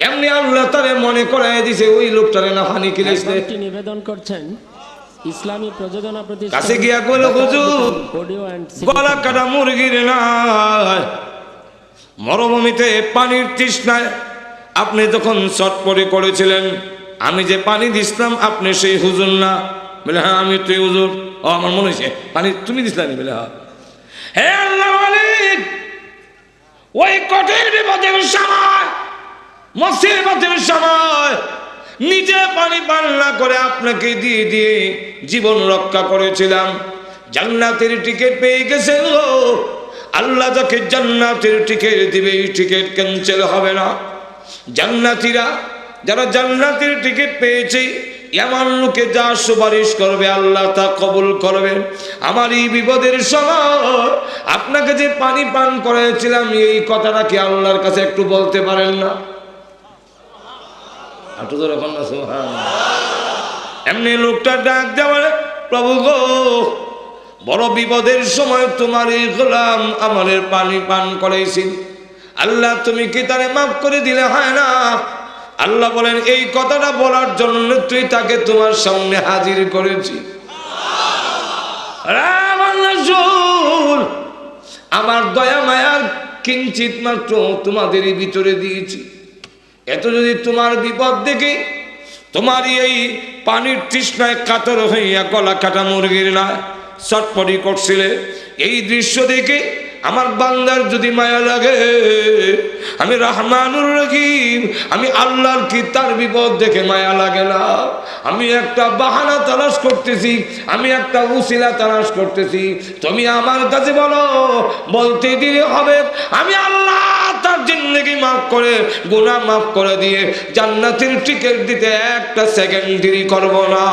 এমনি আল্লাহ তারে মনে করায় দিছে ওই লোকটারে না পানি কিনেছে। নিবেদন করছেন ইসলামী প্রযোজনা প্রতিষ্ঠান কাছে গিয়া কইল, হুজুর গলা কাটা মুরগির নাই, মরুভূমিতে পানির তৃষ্ণায় আপনি যখন চটপটি করেছিলেন, আমি যে পানি দিছিলাম আপনি সেই হুজুর না? বলে হ্যাঁ আমি তুই হুজুর। ও আমার মনে হয়েছে পানি তুমি দিছিলাম। বলে হ্যাঁ। হে আল্লাহ মালিক, ওই কঠিন বিপদের সময়, মুসিবতের সময় নিজে পানি পান না করে আপনাকে দিয়ে দিয়ে জীবন রক্ষা করেছিলাম। জান্নাতের টিকিট পেয়ে গেছেন গো। আল্লাহ যাকে জান্নাতের টিকিট দিবে এই টিকিট ক্যান্সেল হবে না। জান্নাতীরা যারা জান্নাতের টিকিট পেয়েছে এমন লোকে যা সুপারিশ করবে আল্লাহ তা কবুল করবেন। আমার এই বিপদের সময় আপনাকে যে পানি পান করেছিলাম এই কথাটা কি আল্লাহর কাছে একটু বলতে পারেন না? এমনি লোকটা ডাক দেওয়া, প্রভু গো বড় বিপদের সময় তোমার এই গোলাম আমাদের পানি পান করেছি, আল্লাহ তুমি কি তারে মাফ করে দিলে হয় না? আল্লাহ বলেন এই কথাটা বলার জন্য তুই তাকে তোমার সামনে হাজির করেছি। আমার দয়া মায়ার কিঞ্চিত মাত্র তোমাদেরই ভিতরে দিয়েছি। এত যদি তোমার বিপদ দেখে তোমার এই পানির তৃষ্ণায় কাতর হইয়া গলা কাটা মুরগির না চটপটি করছিলে, এই দৃশ্য দেখে আমার বান্দার যদি মায়া লাগে, আমি রহমানুর রহিম, আমি আল্লাহর কি তার বিপদ দেখে মায়া লাগে না? আমি একটা বাহানা তালাশ করতেছি, আমি একটা উসিলা তালাশ করতেছি, তুমি আমার কাছে বলো, বলতে দিলে হবে। আমি আল্লাহ তার জিন্দেগি মাফ করে গুনাহ মাফ করে দিয়ে জান্নাতের টিকিট দিতে একটা সেকেন্ড দেরি করব না।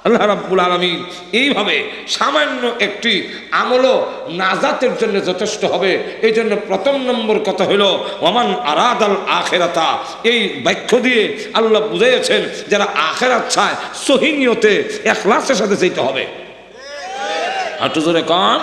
আল্লাহ রাব্বুল আলামিন এইভাবে সামান্য একটি আমলও নাজাতের জন্য যথেষ্ট হবে। এই জন্য প্রথম নম্বর কথা হলো ওমান আরাদাল আখিরাতা। এই বাক্য দিয়ে আল্লাহ বুঝিয়েছেন যারা আখিরাত চায় সহি নিয়তে ইখলাসের সাথে যেতে হবে। আর তো জোরে কান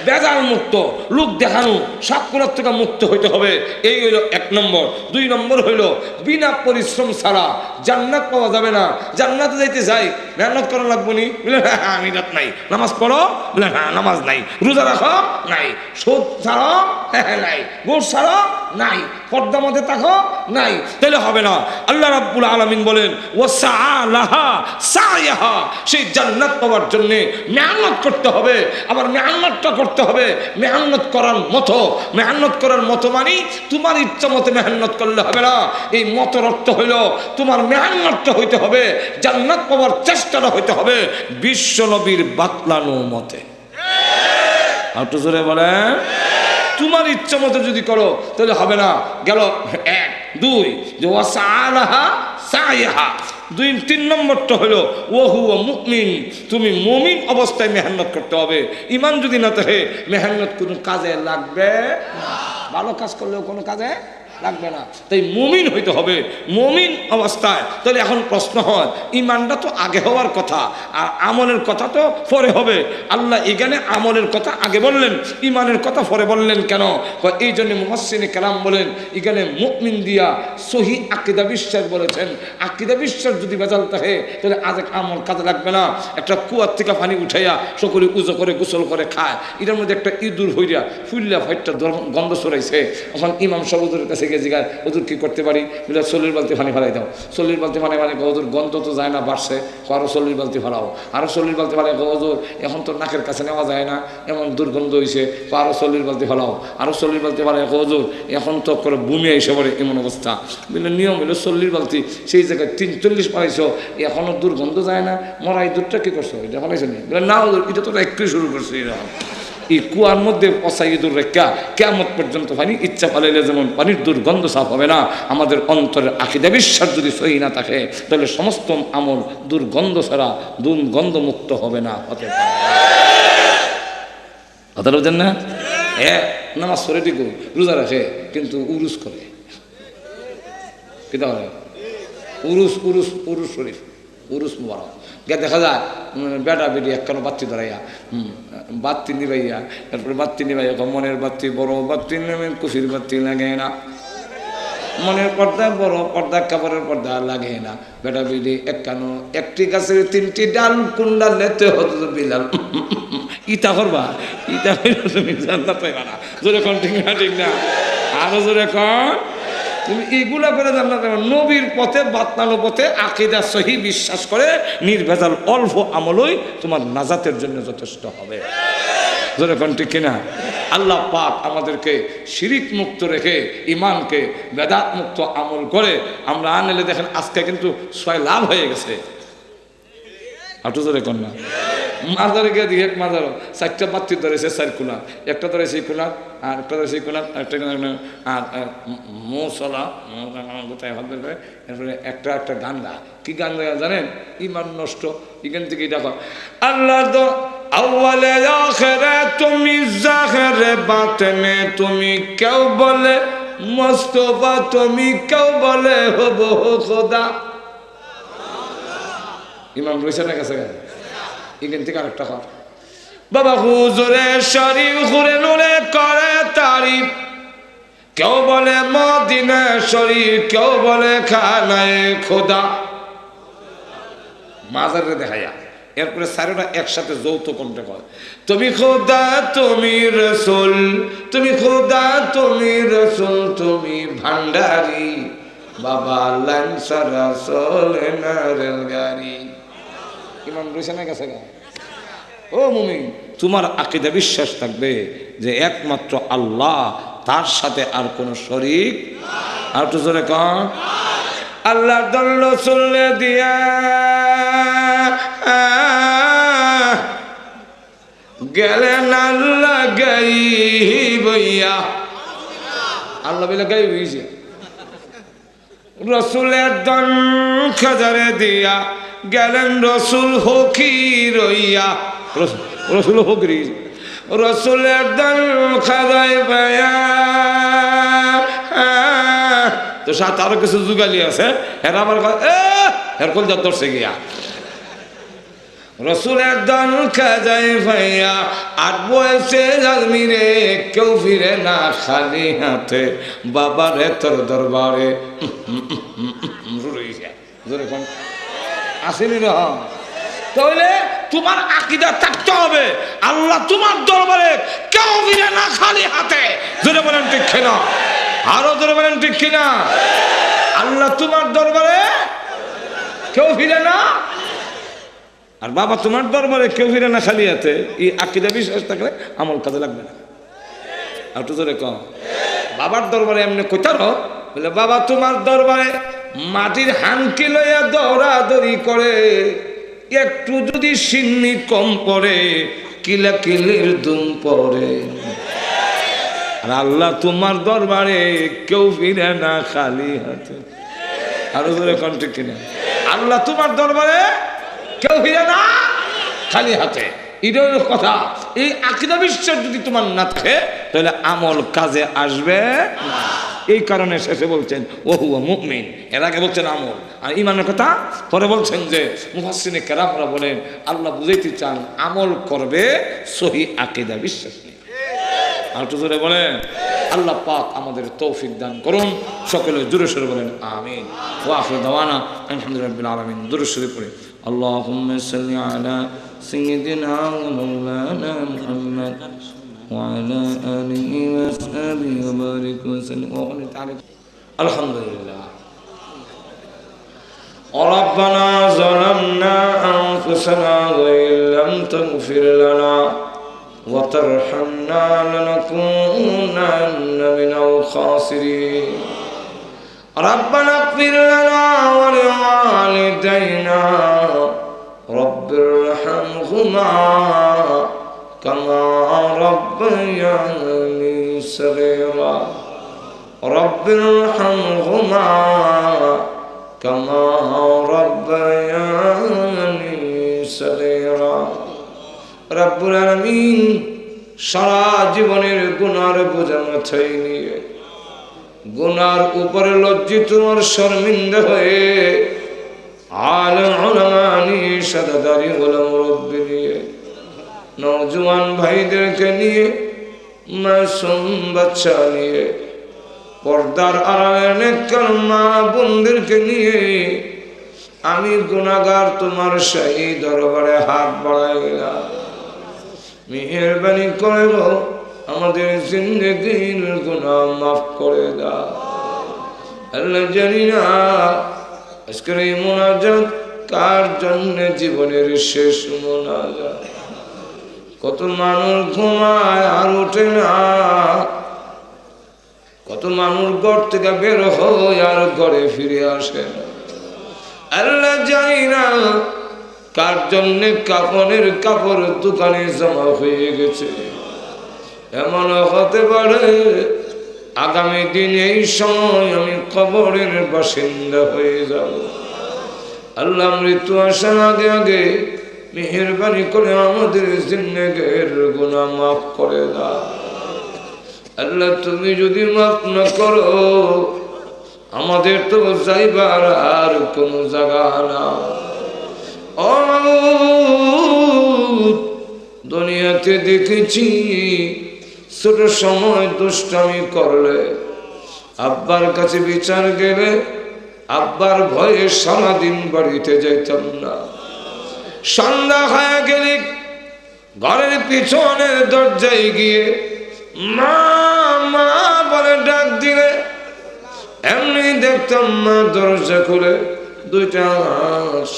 বেজাল মুক্ত, লোক দেখানো সাতগুলোর থেকে মুক্ত হইতে হবে। এই হইল 1 নম্বর। 2 নম্বর হইল বিনা পরিশ্রম ছাড়া জান্নাত পাওয়া যাবে না। জান্নাতে যাইতে যাই মেহনত করা লাগবে নি? বলে হ্যাঁ মিলাত নাই। নামাজ পড়ো? বলে হ্যাঁ নামাজ নাই। রোজা রাখো? নাই। সুদ ছাড়ো? হ্যাঁ নাই। ঘুষ ছাড়ো? নাই। পর্দা মধ্যে থাকো? নাই। তাহলে হবে না। আল্লাহ রাব্বুল আলামিন বলেন ওয়াসাআলাহা সাইয়াহা, সেই জান্নাত পাওয়ার জন্য মেহনত করতে হবে। আবার মেহনতটা করতে হবে মেহনত করার মতো। মেহনত করার মতো মানে তোমার ইচ্ছা মতো মেহনত করলে হবে না। এই মতের অর্থ হইল তোমার মেহনতটা হইতে হবে, জান্নাত পাওয়ার চেষ্টাটা হইতে হবে বিশ্ব নবীর বাতলানো মতে। আর তো জোরে বলেন, তোমার ইচ্ছা মতো যদি করো তাহলে হবে না। গেল 1 2 যে ওয়াসাআলাহা সাইয়াহা। 3 নম্বরটা হলো ওহুয়া মুমিন, তুমি মুমিন অবস্থায় মেহনত করতে হবে। ইমান যদি না থাকে মেহনত কোনো কাজে লাগবে না। ভালো কাজ করলেও কোনো কাজে লাগবে না। তাই মুমিন হইতে হবে মুমিন অবস্থায়। তাহলে এখন প্রশ্ন হয় ইমানটা তো আগে হওয়ার কথা আর আমলের কথা তো পরে হবে। আল্লাহ এখানে আমলের কথা আগে বললেন, ইমানের কথা পরে বললেন কেন? এই জন্য মুফাসসিরে কেরাম বলেন এখানে মুমিন দিয়া সহি আকীদা বিশ্বাস বলেছেন। আকীদা বিশ্বাস যদি বেজাল থাকে তাহলে আজ আমল কাজে লাগবে না। একটা কুয়ার থেকে পানি উঠাইয়া সকলে উজো করে গোসল করে খায়, এটার মধ্যে একটা ইঁদুর হইয়া ফুল্লা ফাইটটা গন্ধ ছড়াইছে। এখন ইমাম সাহেবের কাছে জিগায় হুজুর কি করতে পারি? বলে 40 বালতি পানি ফেলাই দাও। 40 বালতি পানি মানে হুজুর গন্ধ তো যায় না, বাড়ছে। আরো 40 বালতি ফেলাও। আরো 40 বালতি ফেলাই হুজুর এখন তো নাকের কাছে নেওয়া যায় না, এমন দুর্গন্ধ হয়েছে। আরো 40 বালতি ফেলাও। আরো 40 বালতি ফেলাই হুজুর এখন তো করে ভূমি এসে পড়ে এমন অবস্থা। বলে নিয়ম হলো 40 বালতি, সেই জায়গায় 43 পাইছো, এখনো দুর্গন্ধ যায় না, মরা এই দুধটা কি করছো? এটা ফেলাইছো নি? বলে না হুজুর এটা তো একটু শুরু করছো। এরকম এই কুয়ার মধ্যে পচা ইঁদুর রেখা কিয়ামত পর্যন্ত পানি ইচ্ছা পালাইলে যেমন পানির দুর্গন্ধ সাফ হবে না, আমাদের অন্তরের আকীদা বিশ্বাস যদি সহি না থাকে তাহলে সমস্ত আমল দুর্গন্ধ ছাড়া দুর্গন্ধ মুক্ত হবে না, হতে পারে কথা বলছেন না? নামাজ পড়ে ঠিক রোজা রাখে কিন্তু উরুস করে, কিতা হয় উরুস উরুস উরুস শরীফ উরুস মুবারক গে দেখা যায় বেটা বেটি একখানো বাতি ধরাইয়া বাতি নিবাইয়া, তারপরে বাতি নিবাইয়া মনের বাতি বড় বাতি নেমে কুফির বাতি লাগে না, মনের পর্দা বড় পর্দা কাপড়ের পর্দা লাগে না, বেটা বেটি একখানো একটি গাছের তিনটি ডাল কুন্ডা লেতে হতো বিলাল ইটা করবা ইটা তুমি জান্নাত পাইবা না, জোরে কোন ঠিক না ঠিক না, আরো জোরে কোন তুমি এইগুলা করে জান্নাত পাইবা। নবীর পথে বাতলানো পথে আকীদা সহি বিশ্বাস করে নির্ভেজাল অল্প আমলই তোমার নাজাতের জন্য যথেষ্ট হবে, জোরে কোন ঠিক কিনা। আল্লাহ পাক আমাদেরকে শিরিক মুক্ত রেখে ইমানকে বেদাত মুক্ত আমল করে আমরা আনলে দেখেন আজকে কিন্তু 6 লাভ হয়ে গেছে, আটু জোরে কোন না। মাজারে গিয়ে দিয়ে মাজারও 4টা বাতি ধরেছে 4 কোনা, একটা ধরেছে এই কোনা আর একটা ধরেছে এই কোনা একটা আর মৌসলা কোথায় হাত বের করে, এরপরে একটা একটা গান গা, কি গান গায় জানেন? ইমান নষ্ট, এখান থেকে দেখো আল্লাহ তো আউয়ালে আখিরে তুমি জাহিরে বাতিনে তুমি কেউ বলে মুস্তাফা তুমি কেউ বলে হব খোদা, ইমাম রয়েছে না কাছে এখান থেকে আরেকটা কথা বাবা হুজুরে শরীফ ঘুরে নুরে করে তারিফ, কেউ বলে মদিনা শরীফ কেউ বলে খানায়ে খোদা, মাজারে দেখাইয়া এরপরে 4টা একসাথে যৌথ কণ্ঠে কয় তুমি খোদা তুমি রসুল তুমি খোদা তুমি রসুল তুমি ভান্ডারি বাবা লাঞ্ছারা চলে না রেলগাড়ি। ইমাম রয়েছে না কাছে গা। ও মুমিন, তোমার আকীদা বিশ্বাস থাকবে যে একমাত্র আল্লাহ, তার সাথে আর কোন শরীক, আর তো জোরে কন আল্লাহ দল চলে দিয়া গেলেন আল্লাহ গাই বইয়া, আল্লাহ বলে গাই বইছে রসুলের দন খাজারে দিয়া গেলেন রসুল হকি রইয়া, রসুল হকরি রসুলের দল খাজায় পায়া তো সাথে আরো কিছু যুগালি আছে, এর আবার এরকম যা ধরছে গিয়া রসুলের দল খাজায় পাইয়া 8 বয়সে আজমিরে কেউ ফিরে না খালি হাতে বাবারে তোর দরবারে আসেনি না। তাহলে তোমার আকীদা থাকতে হবে আল্লাহ তোমার দরবারে কেউ ফিরে না খালি হাতে, জোরে বলেন ঠিক কিনা, আরো জোরে বলেন ঠিক কিনা। আল্লাহ তোমার দরবারে কেউ ফিরে না, আর বাবা তোমার দরবারে কেউ ফিরে না খালি হাতে, এই আকীদা বিশ্বাস থাকলে আমল কাজে লাগবে না। আর তো জোরে কম বাবার দরবারে এমনি কোথাও বলে বাবা তোমার দরবারে মাটির হানকি লইয়া দৌড়াদৌড়ি করে, একটু যদি সিন্নি কম পড়ে কিলা কিলির দুম পড়ে, আর আল্লাহ তোমার দরবারে কেউ ফিরে না খালি হাতে, আরো জোরে কোন ঠিক কিনা। আল্লাহ তোমার দরবারে কেউ ফিরে না খালি হাতে, এটাও কথা। এই আকীদা বিশ্বাস যদি তোমার না থাকে তাহলে আমল কাজে আসবে না। এই কারণে শেষে বলছেন ও হুয়া মুমিন, এর আগে বলছেন আমল আর ইমানের কথা, পরে বলছেন যে মুফাসসিরিনে কেরামরা বলেন আল্লাহ বুঝাইতে চান আমল করবে সহি আকীদা বিশ্বাস নিয়ে। আর তো জোরে বলেন আল্লাহ পাক আমাদের তৌফিক দান করুন, সকলে জোরে সোরে বলেন আমিন। ওয়া আখিরু দাওয়ানা আলহামদুলিল্লাহি রাব্বিল আলামিন। দুরূদ শরীফ পড়ে আল্লাহুম্মা সাল্লি আলা সাইয়্যিদিনা ওয়া মাওলানা মুহাম্মদ وعلى آله وصحبه وبارك وسلم وبارك. الحمد لله. ربنا ظلمنا أنفسنا وإن لم تغفر لنا وترحمنا لنكونن من الخاسرين. ربنا اغفر لنا ولوالدينا رب ارحمهما كما ربياني صغيرا رب ارحمهما كما ربياني صغيرا রব্বুল আলামিন সারা জীবনের গুনার বোঝা মাথায় নিয়ে গুনার উপরে লজ্জিত আর শর্মিন্দা হয়ে আলেম উলামা নিয়ে সাদাদারি হলো মুরব্বি নিয়ে নওজোয়ান ভাইদেরকে নিয়ে মাসুম বাচ্চা নিয়ে পর্দার আড়ালে নেককার মা বোনদেরকে নিয়ে আমি গুনাহগার তোমার শাহী দরবারে হাত বাড়াইলাম মেহেরবানি করে আমাদের জিন্দেগীর গুনাহ মাফ করে দাও আল্লাহ। জানি না আজকের এই মোনাজাত কার জন্য জীবনের শেষ মোনাজাত। কত মানুষ ঘুমায় আর ওঠে না, কত মানুষ ঘর থেকে বের হয় আর ঘরে ফিরে আসে না। আল্লাহ জানি না কার জন্য কাফনের কাপড় দোকানে জমা হয়ে গেছে। এমন হতে পারে আগামী দিন এই সময় আমি কবরের বাসিন্দা হয়ে যাব। আল্লাহ মৃত্যু আসার আগে আগে মেহেরবানি করে আমাদের জিন্দেগীর গুনাহ মাফ করে দাও। আল্লাহ তুমি যদি মাফ না করো আমাদের তো যাইবার আর কোনো জায়গা না। ও দুনিয়াতে দেখেছি ছোট সময় দুষ্টামি করলে আব্বার কাছে বিচার গেলে আব্বার ভয়ে সারাদিন বাড়িতে যাইতাম না। সন্ধ্যা হয়ে গেলে ঘরের পিছনের দরজায় গিয়ে মা মা বলে ডাক দিলে এমনি দেখতাম মা দরজা খুলে দুইটা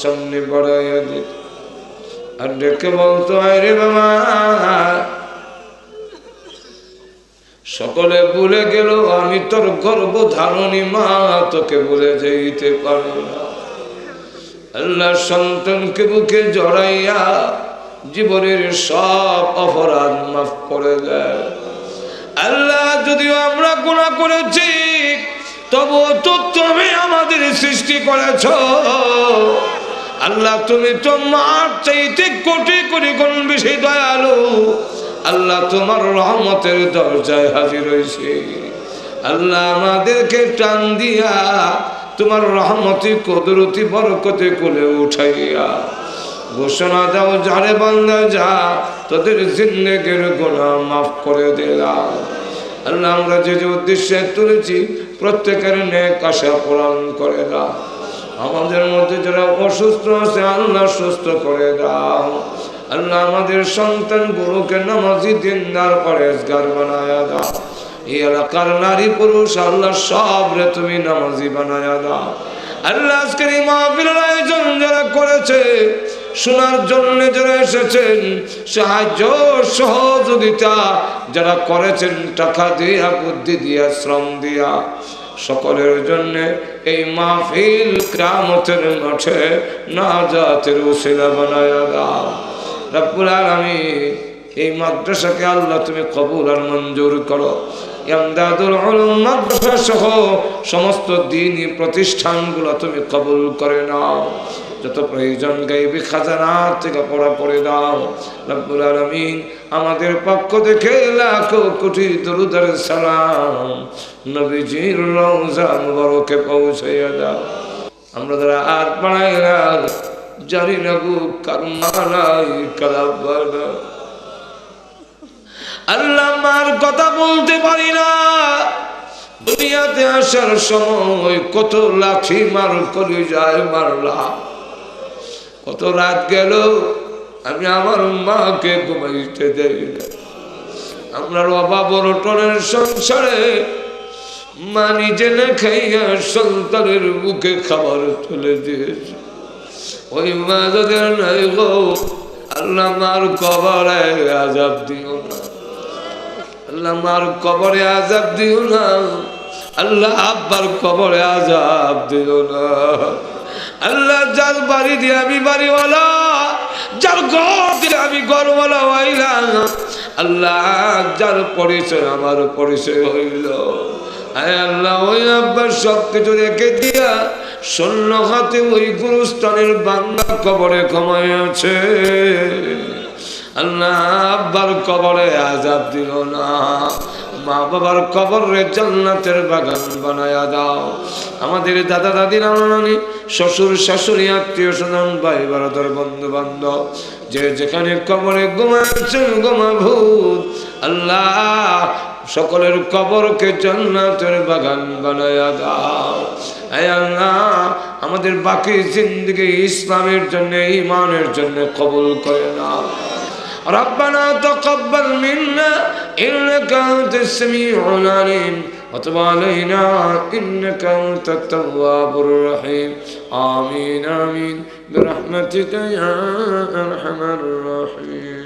সামনে বাড়াইয়া দিত আর ডেকে বলতো আরে বাবা। সকলে ভুলে গেল আমি তোর গর্ভধারণী মা, তোকে ভুলে যাইতে পারি না। আল্লাহ সন্তানকে বুকে জড়াইয়া জীবনের সব অপরাধ মাফ করে দেয়। আল্লাহ যদিও আমরা গুনাহ করেছি তবুও তো তুমি আমাদের সৃষ্টি করেছ। আল্লাহ তুমি তো মার চাইতে কোটি কোটি গুণ বেশি দয়ালু। আল্লাহ তোমার রহমতের দরজায় হাজির হয়েছে। আল্লাহ আমাদেরকে টান দিয়া তোমার রহমতি কুদরতি বরকতে কোলে উঠাইয়া ঘোষণা দাও যারে বান্দা যা তোদের জিন্দেগীর গুনাহ মাফ করে দিলাম। আল্লাহ আমরা যে যে উদ্দেশ্যে তুলেছি প্রত্যেকের নেক আশা পূরণ করে দাও। আমাদের মধ্যে যারা অসুস্থ আছে আল্লাহ সুস্থ করে দাও। আল্লাহ আমাদের সন্তানগুলোকে নামাজি দিনদার পরেজগার বানায়া দাও। এই এলাকার নারী পুরুষ আল্লাহ সব রে তুমি নামাজি বানায়া দাও। আল্লাহ আজকের এই মাহফিলের আয়োজন যারা করেছে শোনার জন্য যারা এসেছেন সাহায্য সহযোগিতা যারা করেছেন টাকা দিয়া বুদ্ধি দিয়া শ্রম দিয়া সকলের জন্য এই মাহফিল কিয়ামতের মাঠে নাজাতের উসিলা বানায়া দাও। রব্বুল আলামিন এই মাদ্রাসাকে আল্লাহ তুমি কবুল আর মঞ্জুর করো। ইমদাদুল উলুম মাদ্রাসা সহ সমস্ত দ্বীনি প্রতিষ্ঠানগুলো তুমি কবুল করে নাও। যত প্রয়োজন গায়বী খাজানা থেকে পড়া পড়ে দাও। রব্বুল আলামিন আমাদের পক্ষ থেকে লাখো কোটি দরুদ আর সালাম নবীজির রওজা মুবারকে পৌঁছাইয়া দাও। আমরা যারা আর বাড়াই না জানি না গো কারমালাই কালাবানা আল্লাহ মার কথা বলতে পারি না। দুনিয়াতে আসার সময় কত লাঠি মার কলিজায় মারলাম, কত রাত গেল আমি আমার মাকে ঘুমাইতে দেই না। আপনার অভাব অনটনের সংসারে মা নিজে না খাইয়া সন্তানের বুকে খাবার তুলে দিয়েছে। ওই মা যদি নাই গো আল্লাহ মার কবরে আযাব দিও না, আল্লাহ মার কবরে আযাব দিও না, আল্লাহ আব্বার কবরে আযাব দিও না। আল্লাহ যার বাড়ি দিয়ে আমি বাড়িওয়ালা যার ঘর দিলে আমি ঘরওয়ালা হইলাম, আল্লাহ যার পরিচয় আমার পরিচয় হইল, আয় আল্লাহ ওই আব্বার সব কিছু রেখে দিয়া শূন্য হাতে ওই গুরুস্থানের বাংলা কবরে ঘুমাইয়াছে। আল্লাহ আব্বার কবরে আযাব দিল না, মা বাবার কবরে জান্নাতের বাগান বানায়া দাও। আমাদের দাদা দাদি নানা নানি শ্বশুর শাশুড়ি আত্মীয় স্বজন ভাই বারাদার বন্ধু বান্ধব যে যেখানে কবরে ঘুমাচ্ছেন ঘুমাভূত, আল্লাহ সকলের কবরকে জান্নাতের বাগান বানায়া দাও। আয় আল্লাহ আমাদের বাকি জিন্দেগি ইসলামের জন্য ঈমানের জন্য কবুল করে নাও। ربنا تقبل منا إنك أنت السميع العليم وتب علينا إنك أنت التواب الرحيم آمين آمين برحمتك يا أرحم الراحمين.